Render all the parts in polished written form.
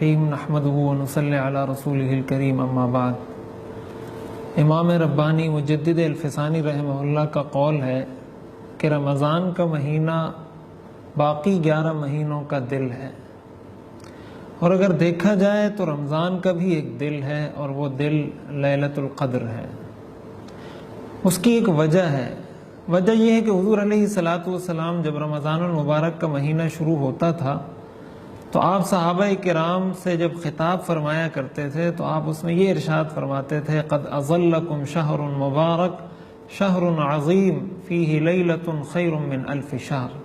نحمده ونصلی علی رسوله الکریم اما بعد۔ امام ربانی مجدد الفسانی رحمہ اللہ کا قول ہے کہ رمضان کا مہینہ باقی 11 مہینوں کا دل ہے، اور اگر دیکھا جائے تو رمضان کا بھی ایک دل ہے، اور وہ دل لیلۃ القدر ہے۔ اس کی ایک وجہ ہے، وجہ یہ ہے کہ حضور علیہ الصلاۃ والسلام جب رمضان المبارک کا مہینہ شروع ہوتا تھا تو آپ صحابہ کرام سے جب خطاب فرمایا کرتے تھے تو آپ اس میں یہ ارشاد فرماتے تھے: قد اظلکم شہر مبارک شہر عظیم فیہ لیلۃ خیر من الف شہر،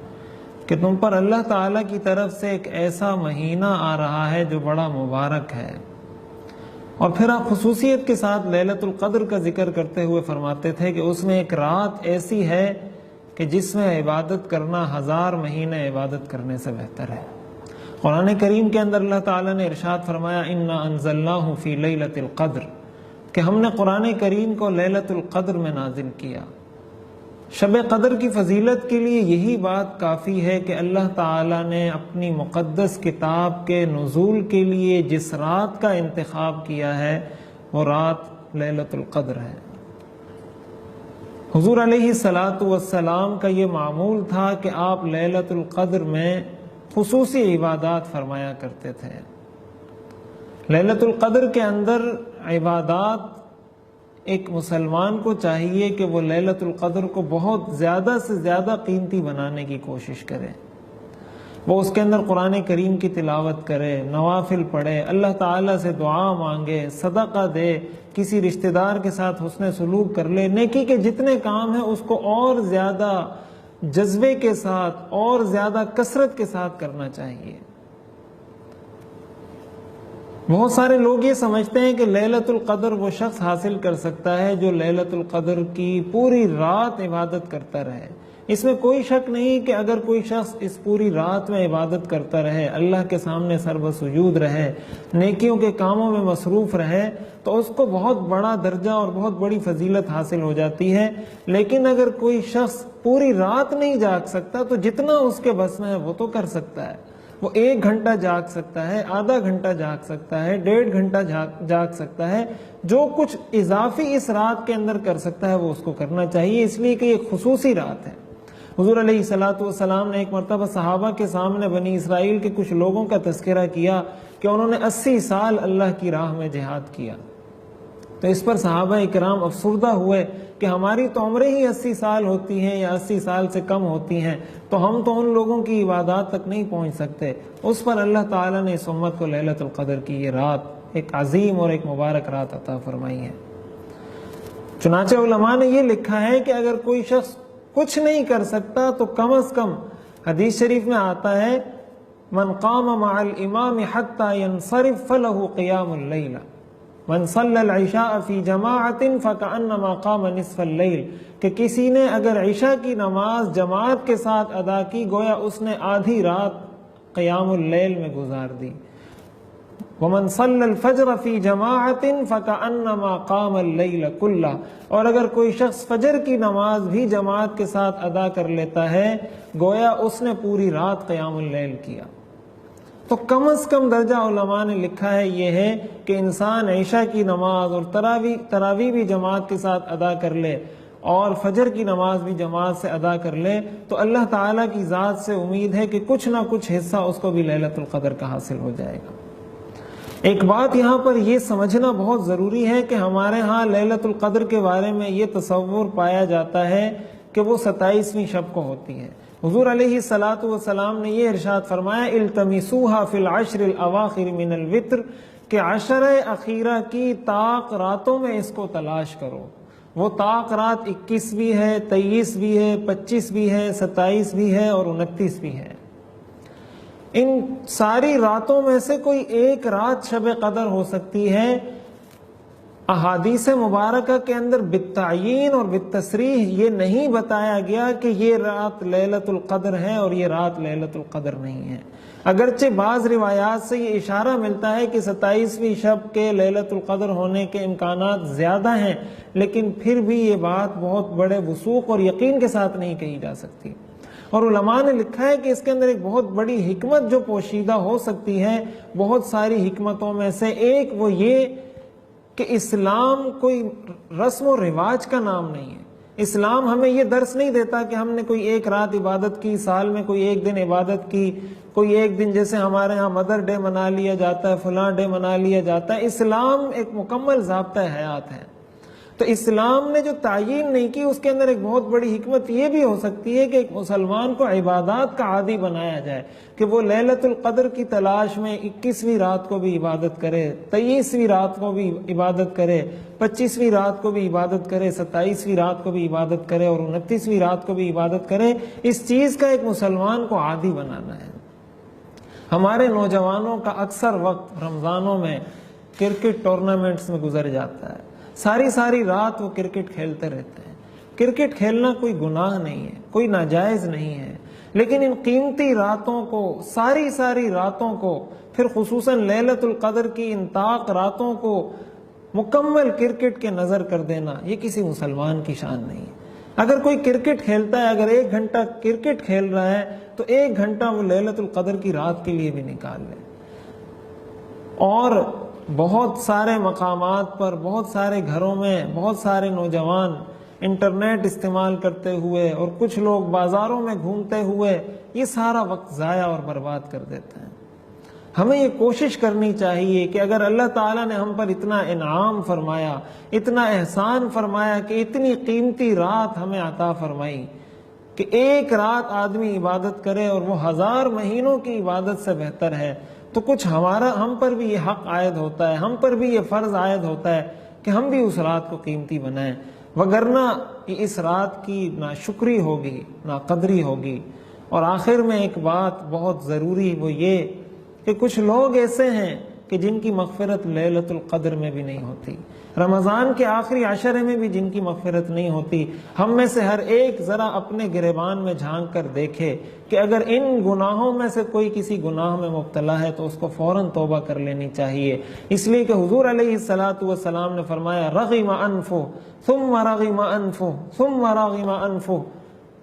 کہ تم پر اللہ تعالیٰ کی طرف سے ایک ایسا مہینہ آ رہا ہے جو بڑا مبارک ہے۔ اور پھر آپ خصوصیت کے ساتھ لیلۃ القدر کا ذکر کرتے ہوئے فرماتے تھے کہ اس میں ایک رات ایسی ہے کہ جس میں عبادت کرنا 1000 مہینے عبادت کرنے سے بہتر ہے۔ قرآن کریم کے اندر اللہ تعالیٰ نے ارشاد فرمایا: انا انزلناہ فی لیلۃ القدر، کہ ہم نے قرآن کریم کو لیلۃ القدر میں نازل کیا۔ شب قدر کی فضیلت کے لیے یہی بات کافی ہے کہ اللہ تعالیٰ نے اپنی مقدس کتاب کے نزول کے لیے جس رات کا انتخاب کیا ہے وہ رات لیلۃ القدر ہے۔ حضور علیہ الصلاۃ والسلام کا یہ معمول تھا کہ آپ لیلۃ القدر میں خصوصی عبادات فرمایا کرتے تھے۔ لیلۃ القدر کے اندر عبادات ایک مسلمان کو چاہیے کہ وہ لیلۃ القدر کو بہت زیادہ سے زیادہ قیمتی بنانے کی کوشش کرے۔ وہ اس کے اندر قرآن کریم کی تلاوت کرے، نوافل پڑھے، اللہ تعالیٰ سے دعا مانگے، صدقہ دے، کسی رشتہ دار کے ساتھ حسن سلوک کر لے۔ نیکی کے جتنے کام ہیں اس کو اور زیادہ جذبے کے ساتھ اور زیادہ کثرت کے ساتھ کرنا چاہیے۔ بہت سارے لوگ یہ سمجھتے ہیں کہ لیلۃ القدر وہ شخص حاصل کر سکتا ہے جو لیلۃ القدر کی پوری رات عبادت کرتا رہے۔ اس میں کوئی شک نہیں کہ اگر کوئی شخص اس پوری رات میں عبادت کرتا رہے، اللہ کے سامنے سربسجود رہے، نیکیوں کے کاموں میں مصروف رہے، تو اس کو بہت بڑا درجہ اور بہت بڑی فضیلت حاصل ہو جاتی ہے۔ لیکن اگر کوئی شخص پوری رات نہیں جاگ سکتا تو جتنا اس کے بس میں ہے وہ تو کر سکتا ہے۔ وہ 1 گھنٹہ جاگ سکتا ہے، آدھا گھنٹہ جاگ سکتا ہے، 1.5 گھنٹہ جاگ سکتا ہے۔ جو کچھ اضافی اس رات کے اندر کر سکتا ہے وہ اس کو کرنا چاہیے، اس لیے کہ یہ خصوصی رات ہے۔ حضور علیہ الصلاۃ والسلام نے ایک مرتبہ صحابہ کے سامنے بنی اسرائیل کے کچھ لوگوں کا تذکرہ کیا کہ انہوں نے 80 سال اللہ کی راہ میں جہاد کیا۔ تو اس پر صحابہ اکرام افسردہ ہوئے کہ ہماری تو عمریں ہی 80 سال ہوتی ہیں یا 80 سال سے کم ہوتی ہیں، تو ہم تو ان لوگوں کی عبادات تک نہیں پہنچ سکتے۔ اس پر اللہ تعالیٰ نے اس امت کو لیلۃ القدر کی یہ رات ایک عظیم اور ایک مبارک رات عطا فرمائی ہے۔ چنانچہ علماء نے یہ لکھا ہے کہ اگر کوئی شخص کچھ نہیں کر سکتا تو کم از کم حدیث شریف میں آتا ہے: من قام مع الامام حتى ينصرف فله قیام اللیل من صلی العشاء فی جماعت فکأنما قام نصف اللیل، کہ کسی نے اگر عشاء کی نماز جماعت کے ساتھ ادا کی گویا اس نے آدھی رات قیام اللیل میں گزار دی۔ ومن صلی الفجر فی جماعت فکأنما قام اللیل کلہ، اور اگر کوئی شخص فجر کی نماز بھی جماعت کے ساتھ ادا کر لیتا ہے گویا اس نے پوری رات قیام اللیل کیا۔ تو کم از کم درجہ علماء نے لکھا ہے یہ ہے کہ انسان عشاء کی نماز اور تراویح بھی جماعت کے ساتھ ادا کر لے اور فجر کی نماز بھی جماعت سے ادا کر لے تو اللہ تعالیٰ کی ذات سے امید ہے کہ کچھ نہ کچھ حصہ اس کو بھی لیلۃ القدر کا حاصل ہو جائے گا۔ ایک بات یہاں پر یہ سمجھنا بہت ضروری ہے کہ ہمارے ہاں لیلۃ القدر کے بارے میں یہ تصور پایا جاتا ہے کہ وہ 27ویں شب کو ہوتی ہے۔ حضور علیہ الصلاۃ والسلام نے یہ ارشاد فرمایا: التمسوها فی العشر الاواخر من الوتر، کہ عشر اخیرہ کی طاق راتوں میں اس کو تلاش کرو۔ وہ طاق رات 21 بھی ہے، 23 بھی ہے، 25 بھی ہے، 27 بھی ہے اور 29 بھی ہے۔ ان ساری راتوں میں سے کوئی ایک رات شب قدر ہو سکتی ہے۔ احادیث مبارکہ کے اندر بالتعیین اور بالتصریح یہ نہیں بتایا گیا کہ یہ رات لیلۃ القدر ہے اور یہ رات لیلۃ القدر نہیں ہے۔ اگرچہ بعض روایات سے یہ اشارہ ملتا ہے کہ 27ویں شب کے لیلۃ القدر ہونے کے امکانات زیادہ ہیں، لیکن پھر بھی یہ بات بہت بڑے وثوق اور یقین کے ساتھ نہیں کہی جا سکتی۔ اور علماء نے لکھا ہے کہ اس کے اندر ایک بہت بڑی حکمت جو پوشیدہ ہو سکتی ہے، بہت ساری حکمتوں میں سے ایک وہ یہ کہ اسلام کوئی رسم و رواج کا نام نہیں ہے۔ اسلام ہمیں یہ درس نہیں دیتا کہ ہم نے کوئی ایک رات عبادت کی، سال میں کوئی ایک دن عبادت کی، کوئی ایک دن جیسے ہمارے ہاں مدر ڈے منا لیا جاتا ہے، فلاں ڈے منا لیا جاتا ہے۔ اسلام ایک مکمل ضابطہ حیات ہے۔ تو اسلام نے جو تعیین نہیں کی، اس کے اندر ایک بہت بڑی حکمت یہ بھی ہو سکتی ہے کہ ایک مسلمان کو عبادات کا عادی بنایا جائے کہ وہ لیلۃ القدر کی تلاش میں 21ویں رات کو بھی عبادت کرے، 23ویں رات کو بھی عبادت کرے، 25ویں رات کو بھی عبادت کرے، 27ویں رات کو بھی عبادت کرے اور 29ویں رات کو بھی عبادت کرے۔ اس چیز کا ایک مسلمان کو عادی بنانا ہے۔ ہمارے نوجوانوں کا اکثر وقت رمضانوں میں کرکٹ ٹورنامنٹس میں گزر جاتا ہے، ساری رات وہ کرکٹ کھیلتے رہتے ہیں۔ کرکٹ کھیلنا کوئی گناہ نہیں ہے، کوئی ناجائز نہیں ہے، لیکن ان قیمتی راتوں کو، ساری راتوں کو، پھر خصوصاً لیلۃ القدر کی ان طاق راتوں کو مکمل کرکٹ کے نظر کر دینا، یہ کسی مسلمان کی شان نہیں ہے۔ اگر کوئی کرکٹ کھیلتا ہے، اگر 1 گھنٹہ کرکٹ کھیل رہا ہے تو 1 گھنٹہ وہ لیلۃ القدر کی رات کے لیے بھی نکال لے۔ اور بہت سارے مقامات پر، بہت سارے گھروں میں بہت سارے نوجوان انٹرنیٹ استعمال کرتے ہوئے اور کچھ لوگ بازاروں میں گھومتے ہوئے یہ سارا وقت ضائع اور برباد کر دیتے ہیں۔ ہمیں یہ کوشش کرنی چاہیے کہ اگر اللہ تعالیٰ نے ہم پر اتنا انعام فرمایا، اتنا احسان فرمایا کہ اتنی قیمتی رات ہمیں عطا فرمائی کہ 1 رات آدمی عبادت کرے اور وہ 1000 مہینوں کی عبادت سے بہتر ہے، تو کچھ ہم پر بھی یہ حق عائد ہوتا ہے، ہم پر بھی یہ فرض عائد ہوتا ہے کہ ہم بھی اس رات کو قیمتی بنائیں، وگرنہ یہ اس رات کی نہ شکری ہوگی نہ قدری ہوگی۔ اور آخر میں ایک بات بہت ضروری، وہ یہ کہ کچھ لوگ ایسے ہیں کہ جن کی مغفرت لیلۃ القدر میں بھی نہیں ہوتی، رمضان کے آخری عشرے میں بھی جن کی مغفرت نہیں ہوتی۔ ہم میں سے ہر ایک ذرا اپنے گریبان میں جھانک کر دیکھے کہ اگر ان گناہوں میں سے کوئی کسی گناہ میں مبتلا ہے تو اس کو فوراً توبہ کر لینی چاہیے، اس لیے کہ حضور علیہ الصلاۃ والسلام نے فرمایا رغم انفہ ثم رغم انفہ ثم رغم انفہ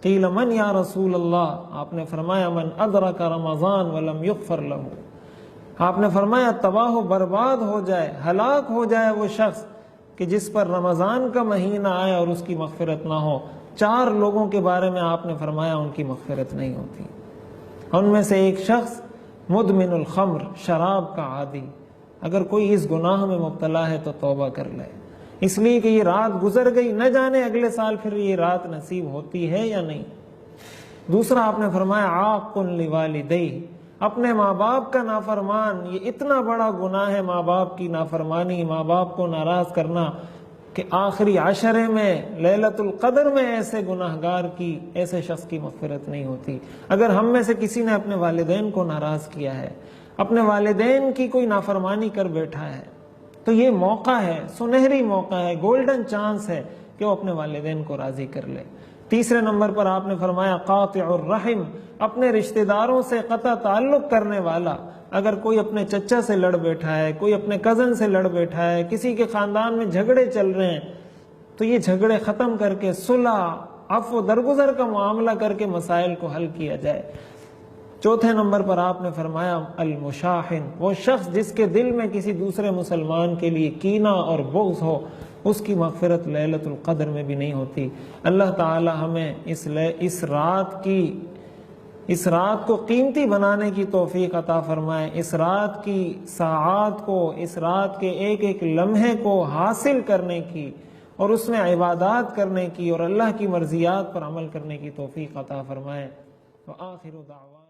قیل من یا رسول اللہ، آپ نے فرمایا من ادرک رمضان ولم یغفر لہ، آپ نے فرمایا تباہ و برباد ہو جائے، ہلاک ہو جائے وہ شخص کہ جس پر رمضان کا مہینہ آئے اور اس کی مغفرت نہ ہو۔ 4 لوگوں کے بارے میں آپ نے فرمایا ان کی مغفرت نہیں ہوتی، ان میں سے ایک شخص مدمن الخمر، شراب کا عادی، اگر کوئی اس گناہ میں مبتلا ہے تو توبہ کر لے، اس لیے کہ یہ رات گزر گئی، نہ جانے اگلے سال پھر یہ رات نصیب ہوتی ہے یا نہیں۔ دوسرا آپ نے فرمایا عاق لوالدیہ، اپنے ماں باپ کا نافرمان، یہ اتنا بڑا گناہ ہے ماں باپ کی نافرمانی، ماں باپ کو ناراض کرنا، کہ آخری عشرے میں لیلۃ القدر میں ایسے گناہگار کی، ایسے شخص کی مغفرت نہیں ہوتی۔ اگر ہم میں سے کسی نے اپنے والدین کو ناراض کیا ہے، اپنے والدین کی کوئی نافرمانی کر بیٹھا ہے، تو یہ موقع ہے، سنہری موقع ہے، گولڈن چانس ہے کہ وہ اپنے والدین کو راضی کر لے۔ تیسرے نمبر پر آپ نے فرمایا قاطع الرحم، اپنے رشتہ داروں سے قطع تعلق کرنے والا، اگر کوئی اپنے چچا سے لڑ بیٹھا ہے، کوئی اپنے کزن سے لڑ بیٹھا ہے، کسی کے خاندان میں جھگڑے چل رہے ہیں، تو یہ جھگڑے ختم کر کے صلح، عفو درگزر کا معاملہ کر کے مسائل کو حل کیا جائے۔ چوتھے نمبر پر آپ نے فرمایا المشاحن، وہ شخص جس کے دل میں کسی دوسرے مسلمان کے لیے کینہ اور بغض ہو، اس کی مغفرت لیلۃ القدر میں بھی نہیں ہوتی۔ اللہ تعالی ہمیں اس رات کو قیمتی بنانے کی توفیق عطا فرمائے، اس رات کی ساعات کو، اس رات کے ایک ایک لمحے کو حاصل کرنے کی اور اس میں عبادات کرنے کی اور اللہ کی مرضیات پر عمل کرنے کی توفیق عطا فرمائے۔ وآخر دعوانا